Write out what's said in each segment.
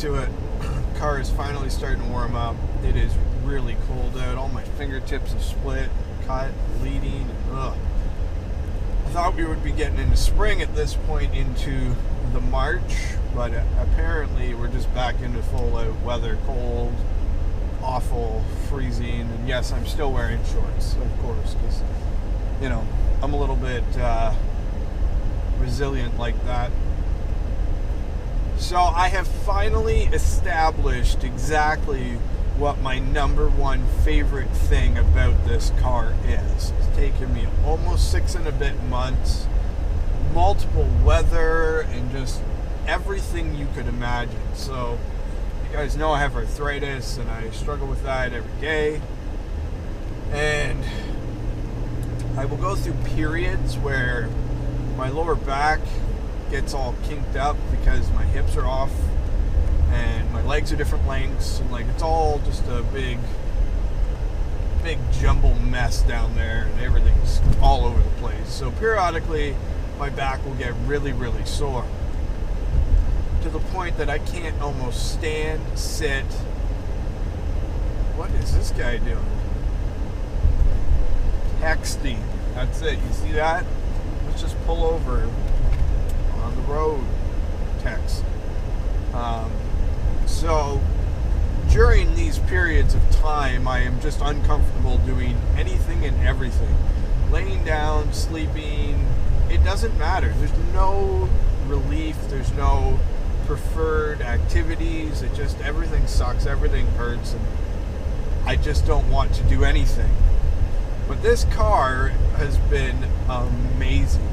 into it. Car is finally starting to warm up. It is really cold out. All my fingertips are split, cut, bleeding. Ugh. I thought we would be getting into spring at this point into the March, but apparently we're just back into full out weather, cold, awful, freezing. And yes, I'm still wearing shorts, of course, because, you know, I'm a little bit resilient like that. So I have finally established exactly what my number one favorite thing about this car is. It's taken me almost 6 and a bit months, multiple weather, and just everything you could imagine. So you guys know I have arthritis and I struggle with that every day. And I will go through periods where my lower back gets all kinked up because my hips are off and my legs are different lengths, and like it's all just a big jumble mess down there, and everything's all over the place. So periodically my back will get really, really sore to the point that I can't almost stand, sit. What is this guy doing? Texting. That's it. You see that? Let's just pull over on the road. Text. So during these periods of time, I am just uncomfortable doing anything and everything. Laying down, sleeping, it doesn't matter. There's no relief. There's no preferred activities. It just, everything sucks. Everything hurts. And I just don't want to do anything. But this car has been amazing.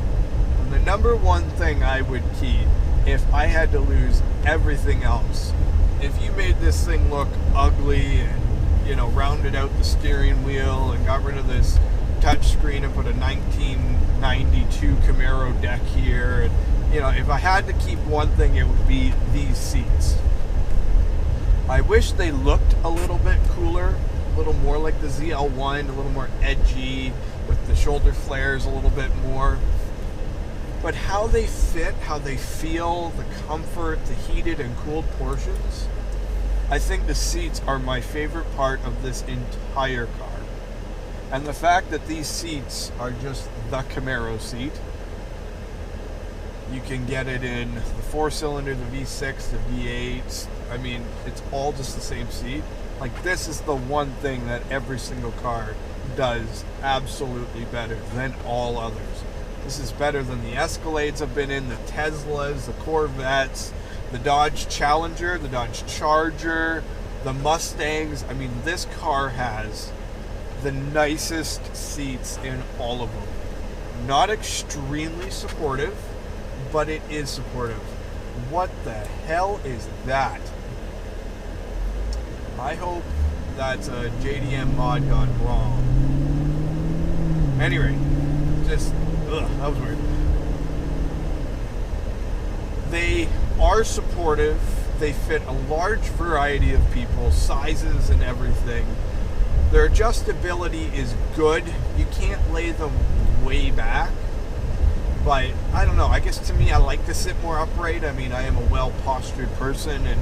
And the number one thing I would keep if I had to lose everything else, if you made this thing look ugly and, you know, rounded out the steering wheel and got rid of this touchscreen and put a 1992 Camaro deck here, and, you know, if I had to keep one thing, it would be these seats. I wish they looked a little bit cooler, a little more like the ZL1, a little more edgy, with the shoulder flares a little bit more. But how they fit, how they feel, the comfort, the heated and cooled portions, I think the seats are my favorite part of this entire car. And the fact that these seats are just the Camaro seat. You can get it in the 4-cylinder, the V6, the V8. I mean, it's all just the same seat. Like, this is the one thing that every single car does absolutely better than all others. This is better than the Escalades I've been in, the Teslas, the Corvettes, the Dodge Challenger, the Dodge Charger, the Mustangs. I mean, this car has the nicest seats in all of them. Not extremely supportive, but it is supportive. What the hell is that? I hope that's a JDM mod gone wrong. Anyway, just, that was weird. They are supportive. They fit a large variety of people, sizes and everything. Their adjustability is good. You can't lay them way back. But, I don't know, I guess to me I like to sit more upright. I mean, I am a well-postured person, and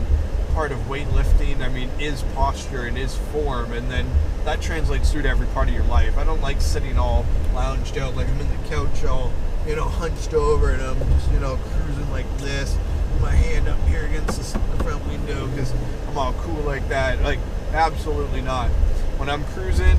part of weightlifting, I mean, is posture and is form, and then that translates through to every part of your life. I don't like sitting all lounged out, like I'm in the couch all, you know, hunched over, and I'm just, you know, cruising like this, with my hand up here against the front window because I'm all cool like that. Like, absolutely not. When I'm cruising,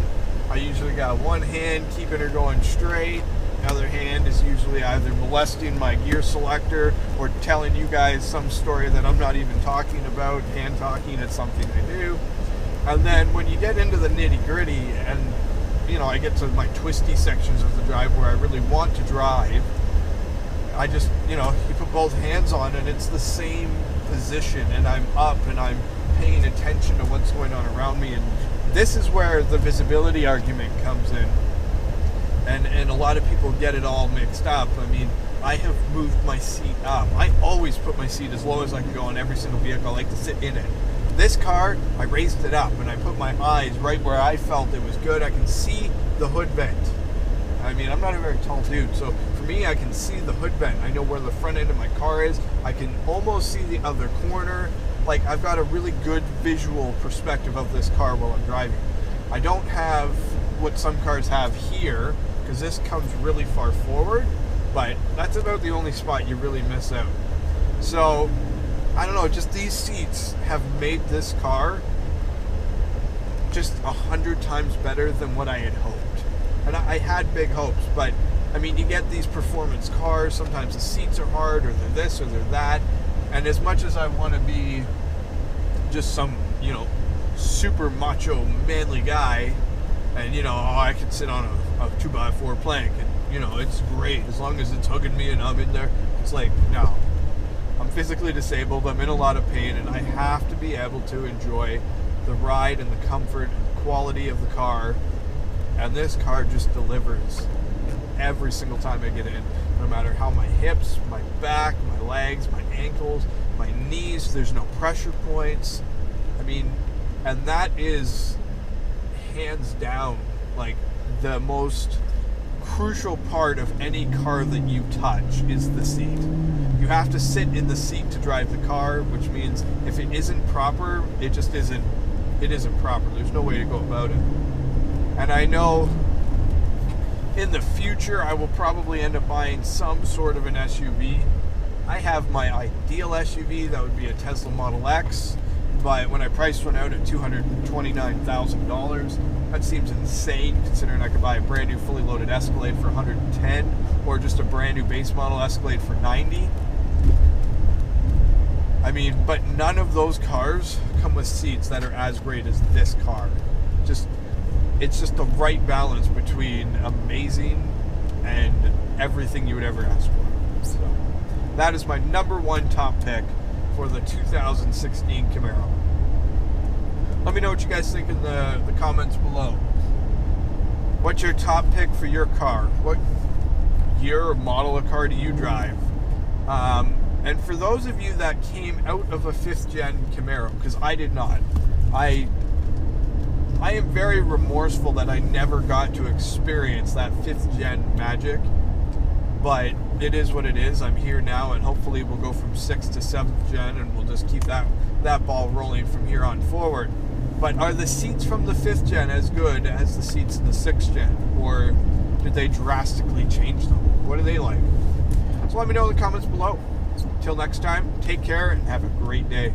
I usually got one hand keeping her going straight. The other hand is usually either molesting my gear selector or telling you guys some story that I'm not even talking about. Hand talking, it's something I do. And then when you get into the nitty gritty and, you know, I get to my twisty sections of the drive where I really want to drive, I just, you know, you put both hands on and it's the same position, and I'm up and I'm paying attention to what's going on around me. And this is where the visibility argument comes in. And a lot of people get it all mixed up. I mean, I have moved my seat up. I always put my seat as low as I can go on every single vehicle. I like to sit in it. This car, I raised it up and I put my eyes right where I felt it was good. I can see the hood vent. I mean, I'm not a very tall dude, so for me, I can see the hood vent. I know where the front end of my car is. I can almost see the other corner. like, I've got a really good visual perspective of this car while I'm driving. I don't have what some cars have here, because this comes really far forward, but that's about the only spot you really miss out. So, I don't know, just these seats have made this car just 100 times better than what I had hoped. And I had big hopes, but I mean, you get these performance cars, sometimes the seats are hard, or they're this, or they're that, and as much as I want to be just some, you know, super macho, manly guy, and, you know, oh, I can sit on a 2x4 plank, and, you know, it's great, as long as it's hugging me and I'm in there, it's like, no. I'm physically disabled, I'm in a lot of pain, and I have to be able to enjoy the ride and the comfort and quality of the car, and this car just delivers every single time I get in, no matter how my hips, my back, my legs, my ankles, my knees, there's no pressure points. I mean, and that is hands down like the most crucial part of any car that you touch is the seat. You have to sit in the seat to drive the car, which means if it isn't proper, it isn't proper. There's no way to go about it. And I know in the future I will probably end up buying some sort of an SUV. I have my ideal SUV, that would be a Tesla Model X, but when I priced one out at $229,000, that seems insane considering I could buy a brand new fully loaded Escalade for $110, or just a brand new base model Escalade for $90. I mean, but none of those cars come with seats that are as great as this car. It's just the right balance between amazing and everything you would ever ask for. So that is my number one top pick for the 2016 Camaro. Let me know what you guys think in the comments below. What's your top pick for your car? What year or model of car do you drive? And for those of you that came out of a 5th gen Camaro, because I did not, I am very remorseful that I never got to experience that 5th gen magic, but it is what it is. I'm here now, and hopefully we'll go from 6th to 7th gen, and we'll just keep that ball rolling from here on forward. But are the seats from the 5th gen as good as the seats in the 6th gen, or did they drastically change them? What are they like? So let me know in the comments below. Until next time, take care and have a great day.